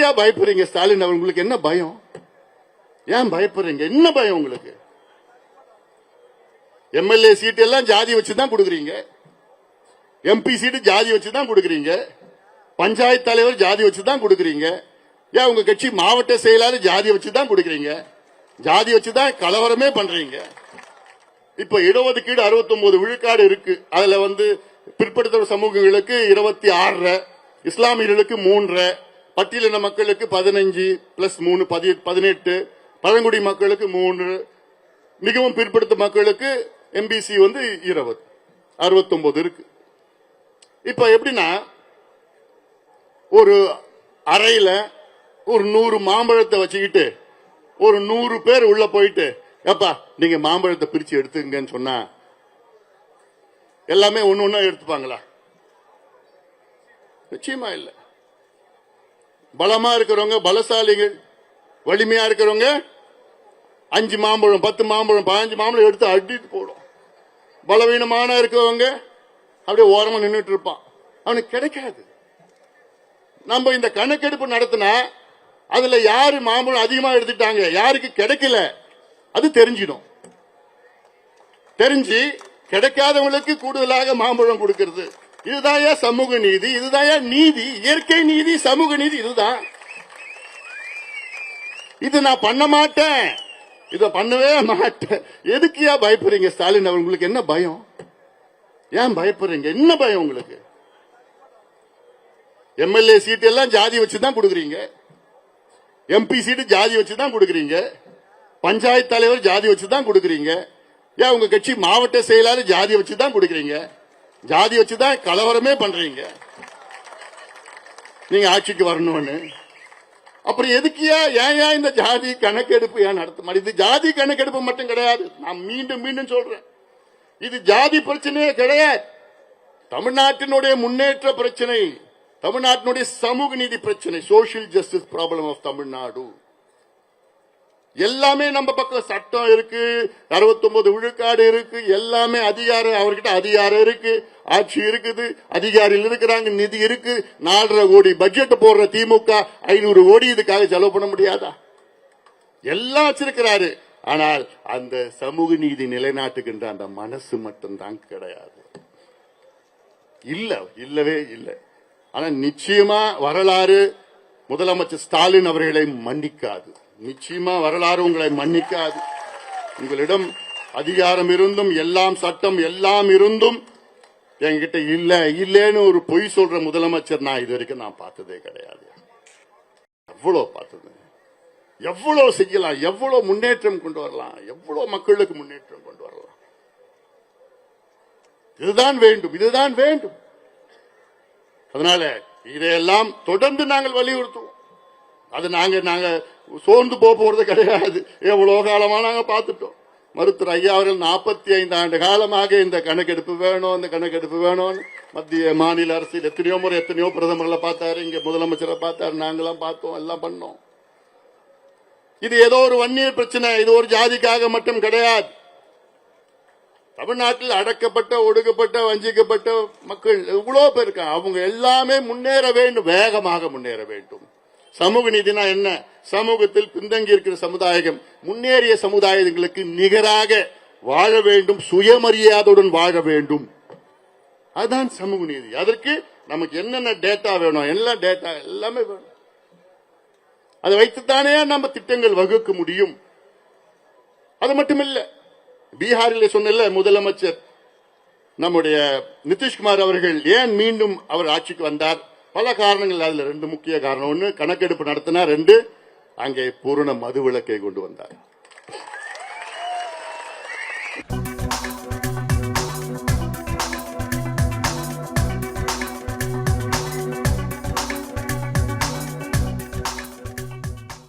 எதுக்கியா பயப்படுறீங்க? ஸ்டாலின் அவர்களுக்கு என்ன பயம்? ஏன் பயப்படுறீங்க? என்ன பயம் உங்களுக்கு? எம்எல்ஏ சீட் எல்லாம் ஜாதி வச்சுதான் கொடுக்குறீங்க, எம்பி சீட்டு ஜாதி வச்சுதான் கொடுக்குறீங்க, பஞ்சாயத்து தலைவர் ஜாதி வச்சுதான் கொடுக்குறீங்க. ஏன் உங்க கட்சி மாவட்ட செயலாளர் ஜாதி வச்சுதான் கொடுக்குறீங்க, ஜாதி வச்சுதான் கலவரமே பண்றீங்க. இப்ப இடஒதுக்கீடு 69 விழுக்காடு இருக்கு. அதுல பிற்படுத்த சமூகங்களுக்கு 26, இஸ்லாமியர்களுக்கு 3, பட்டியலின மக்களுக்கு 15 பிளஸ் 3 18, பழங்குடி மக்களுக்கு 3, மிகவும் பிற்படுத்த மக்களுக்கு எம்பிசி 20, 69 இருக்கு. இப்ப எப்படின்னா, ஒரு அறையில ஒரு 100 மாம்பழத்தை வச்சுக்கிட்டு ஒரு 100 பேர் உள்ள போயிட்டு, எப்பா நீங்க மாம்பழத்தை பிரிச்சு எடுத்துங்கன்னு சொன்னா எல்லாமே ஒண்ணு எடுத்துப்பாங்களா? நிச்சயமா இல்ல. பலமா இருக்கிறவங்க, பலசாலிகள், வலிமையா இருக்கிறவங்க 5 மாம்பழம் 10 மாம்பழம் 15 மாம்பழம் எடுத்து அடித்து போடும். பலவீனமான இருக்கிறவங்க அப்படியே ஓரமா நின்றுட்டு இருப்பான், அவனுக்கு கிடைக்காது. நம்ம இந்த கணக்கெடுப்பு நடத்தினா அதுல யாரு மாம்பழம் அதிகமா எடுத்துட்டாங்க, யாருக்கு கிடைக்கல, அது தெரிஞ்சிடும். தெரிஞ்சு கிடைக்காதவங்களுக்கு கூடுதலாக மாம்பழம் கொடுக்கிறது. இதுதான் சமூக நீதி, இதுதான் நீதி, இயற்கை நீதி, சமூக நீதி. இதுதான். இது நான் பண்ண மாட்டேன், இத பண்ணவே மாட்டேன். எதுக்கியா பயப்படுறீங்க? ஸ்டாலின் அவர்களுக்கு என்ன பயம்? ஏன் பயப்படுறீங்க? என்ன பயம் உங்களுக்கு? எம்எல்ஏ சீட் எல்லாம் ஜாதி வச்சுதான் கொடுக்குறீங்க, எம்பி சீட்டு ஜாதி வச்சுதான் கொடுக்குறீங்க, பஞ்சாயத்து தலைவர் ஜாதி வச்சுதான் கொடுக்குறீங்க. ஏன் உங்க கட்சி மாவட்ட செயலாளர் ஜாதி வச்சுதான் கொடுக்குறீங்க, ஜாதி வச்சுதான் கலவரமே பண்றீங்க நீங்க ஆட்சிக்கு வரணும்னு. அப்புறம் எதுக்கியா ஏன் இந்த ஜாதி கணக்கெடுப்பு ஏன் நடத்த மாட்டேங்குது? இது ஜாதி கணக்கெடுப்பு மட்டும் கிடையாது, நான் மீண்டும் மீண்டும் சொல்றேன், இது ஜாதி பிரச்சனையே கிடையாது. தமிழ்நாட்டினுடைய முன்னேற்ற பிரச்சனை, தமிழ்நாட்டினுடைய சமூக நீதி பிரச்சனை, social justice problem of Tamil Nadu. எல்லாமே நம்ம பக்கம் சட்டம் இருக்கு, 69 விழுக்காடு இருக்கு, எல்லாமே அதிகாரம், அவர்கிட்ட அதிகாரம் இருக்கு, ஆட்சி இருக்குது, அதிகாரிகள் இருக்கிறாங்க, நிதி இருக்கு. 4.5 கோடி பட்ஜெட் போடுற திமுக 500 கோடி இதுக்காக செலவு பண்ண முடியாதா? எல்லாம் வச்சிருக்கிறாரு. ஆனால் அந்த சமூக நீதி நிலைநாட்டுகின்ற அந்த மனசு மட்டும்தான் கிடையாது. இல்லவே இல்லை. ஆனா நிச்சயமா வரலாறு முதலமைச்சர் ஸ்டாலின் அவர்களை மன்னிக்காது. நிச்சயமா வரலாறு உங்களை மன்னிக்காது. உங்களிடம் அதிகாரம் இருந்தும், எல்லாம் சட்டம் எல்லாம் இருந்தும் என்கிட்ட இல்லன்னு ஒரு பொய் சொல்ற முதலமைச்சர் நான் இது வரைக்கும் நான் பார்த்ததே கிடையாது. எவ்வளவு பார்த்தது, எவ்வளவு செய்யலாம், எவ்வளவு முன்னேற்றம் கொண்டு வரலாம், எவ்வளவு மக்களுக்கு முன்னேற்றம் கொண்டு வரலாம். இதுதான் வேண்டும், இதுதான் வேண்டும். அதனால இதையெல்லாம் தொடர்ந்து நாங்கள் வலியுறுத்துவோம். அது நாங்க சோர்ந்து போறது கிடையாது. எவ்வளவு காலமா நாங்க பார்த்துட்டோம். மருத்துவர் ஐயா அவர்கள் 45 ஆண்டு காலமாக இந்த கணக்கெடுப்பு வேணும், இந்த கணக்கெடுப்பு வேணும். மத்திய மாநில அரசில் எத்தனையோ முறை எத்தனையோ பிரதமர்களை பார்த்தாரு, இங்க முதலமைச்சரை பார்த்தாரு, நாங்களாம் பார்த்தோம், எல்லாம் பண்ணோம். இது ஏதோ ஒரு வன்னியர் பிரச்சனை, இது ஒரு ஜாதிக்காக மட்டும் கிடையாது. தமிழ்நாட்டில் அடக்கப்பட்ட, ஒடுக்கப்பட்ட, வஞ்சிக்கப்பட்ட மக்கள் எவ்வளவு பேர் இருக்காங்க. அவங்க எல்லாமே முன்னேற வேண்டும், வேகமாக முன்னேற வேண்டும். சமூக நீதினா என்ன? சமூகத்தில் பின்தங்கி இருக்கிற சமுதாயம் முன்னேறிய சமுதாயங்களுக்கு நிகராக வாழ வேண்டும், சுயமரியாதையுடன் வாழ வேண்டும். அதுதான் சமூக நீதி. அதற்கு நமக்கு என்னென்ன டேட்டா வேணும், எல்லாம் டேட்டா எல்லாமே வேணும். அதை வைத்துத்தானே நம்ம திட்டங்கள் வகுக்க முடியும். அது மட்டுமில்ல, பீகாரில் சொன்ன முதலமைச்சர் நம்முடைய நிதிஷ்குமார் அவர்கள் ஏன் மீண்டும் அவர் ஆட்சிக்கு வந்தார்? பல காரணங்கள். அதுல 2 முக்கிய காரணம். 1 கணக்கெடுப்பு நடத்தினார், 2 அங்கே பூரண மதுவிலக்கை கொண்டு வந்தார்.